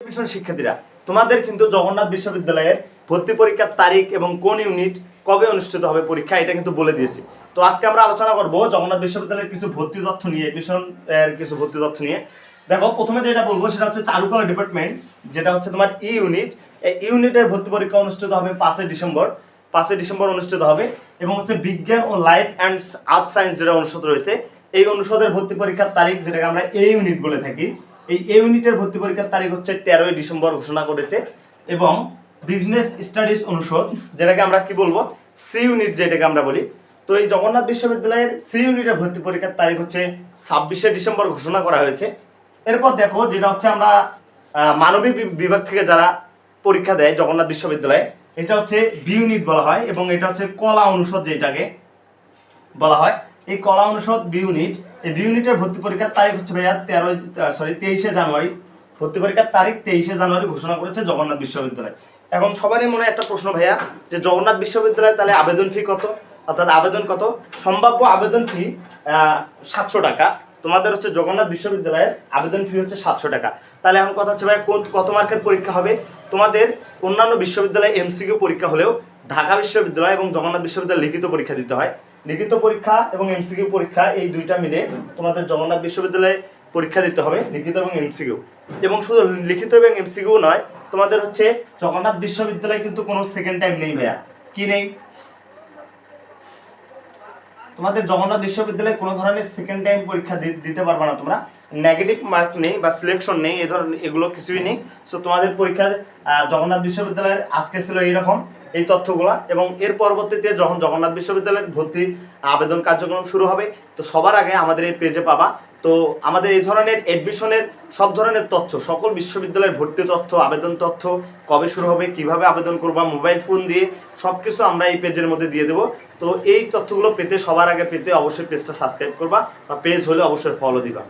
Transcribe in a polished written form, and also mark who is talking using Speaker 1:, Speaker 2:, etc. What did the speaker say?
Speaker 1: বিষয় শিক্ষার্থীরা, তোমাদের কিন্তু জগন্নাথ বিশ্ববিদ্যালয়ের ভর্তি পরীক্ষার তারিখ এবং কোন ইউনিট কবে অনুষ্ঠিত হবে পরীক্ষা এটা কিন্তু বলে দিয়েছি। তো আজকে আমরা আলোচনা করব জগন্নাথ বিশ্ববিদ্যালয়ের কিছু ভর্তি তথ্য নিয়ে, এডমিশন এর কিছু ভর্তি তথ্য নিয়ে। দেখো, প্রথমে যেটা বলবো সেটা হচ্ছে চারুকলা ডিপার্টমেন্ট, যেটা হচ্ছে তোমার ই ইউনিট। এই ইউনিটের ভর্তি পরীক্ষা অনুষ্ঠিত হবে 5 ডিসেম্বর। 5 ডিসেম্বর অনুষ্ঠিত হবে। এবং হচ্ছে বিজ্ঞান ও লাইফ অ্যান্ড আর্থ সায়েন্স যেটা অনুষদ রয়েছে, এই অনুষদের ভর্তি পরীক্ষার তারিখ যেটাকে আমরা এ ইউনিট বলে থাকি, এই এ ইউনিটের ভর্তি পরীক্ষার তারিখ হচ্ছে 13 ডিসেম্বর ঘোষণা করেছে। এবং বিজনেস স্টাডিজ অনুষদ, যেটাকে আমরা কি বলবো, সি ইউনিট যেটাকে আমরা বলি, তো এই জগন্নাথ বিশ্ববিদ্যালয়ের সি ইউনিটের ভর্তি পরীক্ষার তারিখ হচ্ছে 26 ডিসেম্বর ঘোষণা করা হয়েছে। এরপর দেখো, যেটা হচ্ছে আমরা মানবিক বিভাগ থেকে যারা পরীক্ষা দেয় জগন্নাথ বিশ্ববিদ্যালয়ে, এটা হচ্ছে বি ইউনিট বলা হয়। এবং এটা হচ্ছে কলা অনুষদ যেটাকে বলা হয়, এই কলা অনুষদ বি ইউনিট। এই বি ইউনিটের ভর্তি পরীক্ষার তারিখ হচ্ছে ভাইয়া 23 জানুয়ারি। ভর্তি পরীক্ষার তারিখ 23 জানুয়ারি ঘোষণা করেছে জগন্নাথ বিশ্ববিদ্যালয়। এখন সবারই মনে একটা প্রশ্ন ভাইয়া, যে জগন্নাথ বিশ্ববিদ্যালয়ে তাহলে আবেদন ফি কত, অর্থাৎ আবেদন কত? সম্ভাব্য আবেদন ফি 700 টাকা। তোমাদের হচ্ছে জগন্নাথ বিশ্ববিদ্যালয়ের আবেদন ফি হচ্ছে 700 টাকা। তাহলে এখন কথা হচ্ছে ভাই, কত মার্কের পরীক্ষা হবে? তোমাদের অন্যান্য বিশ্ববিদ্যালয়ে এমসিকিউ পরীক্ষা হলেও ঢাকা বিশ্ববিদ্যালয় এবং জগন্নাথ বিশ্ববিদ্যালয়ে লিখিত পরীক্ষা দিতে হয়। লিখিত পরীক্ষা এবং এমসিকিউ পরীক্ষা, এই দুইটা মিলে তোমাদের জগন্নাথ বিশ্ববিদ্যালয়ে পরীক্ষা দিতে হবে, লিখিত এবং এমসিকিউ। এবং শুধু লিখিত এবং এমসিকিউ নয়, তোমাদের হচ্ছে জগন্নাথ বিশ্ববিদ্যালয়ে কিন্তু কোনো সেকেন্ড টাইম নেই ভাইয়া। কি নেই? তোমাদের জগন্নাথ বিশ্ববিদ্যালয়ে কোনো ধরনের সেকেন্ড টাইম পরীক্ষা দিতে পারবে না তোমরা। নেগেটিভ মার্ক নেই বা সিলেকশন নেই, এই ধরনের এগুলো কিছুই নেই। সো তোমাদের পরীক্ষার জগন্নাথ বিশ্ববিদ্যালয়ের আজকে ছিল এইরকম এই তথ্যগুলো। এবং এর পরবর্তীতে যখন জগন্নাথ বিশ্ববিদ্যালয়ের ভর্তি আবেদন কার্যক্রম শুরু হবে, তো সবার আগে আমাদের এই পেজে পাবা। তো আমাদের এই ধরনের এডমিশনের সব ধরনের তথ্য, সকল বিশ্ববিদ্যালয়ের ভর্তি তথ্য, আবেদন তথ্য, কবে শুরু হবে, কিভাবে আবেদন করবা, মোবাইল ফোন দিয়ে সব কিছু আমরা এই পেজের মধ্যে দিয়ে দেবো। তো এই তথ্যগুলো পেতে, সবার আগে পেতে অবশ্যই পেজটা সাবস্ক্রাইব করবা, বা পেজ হলে অবশ্যই ফলো দিবা।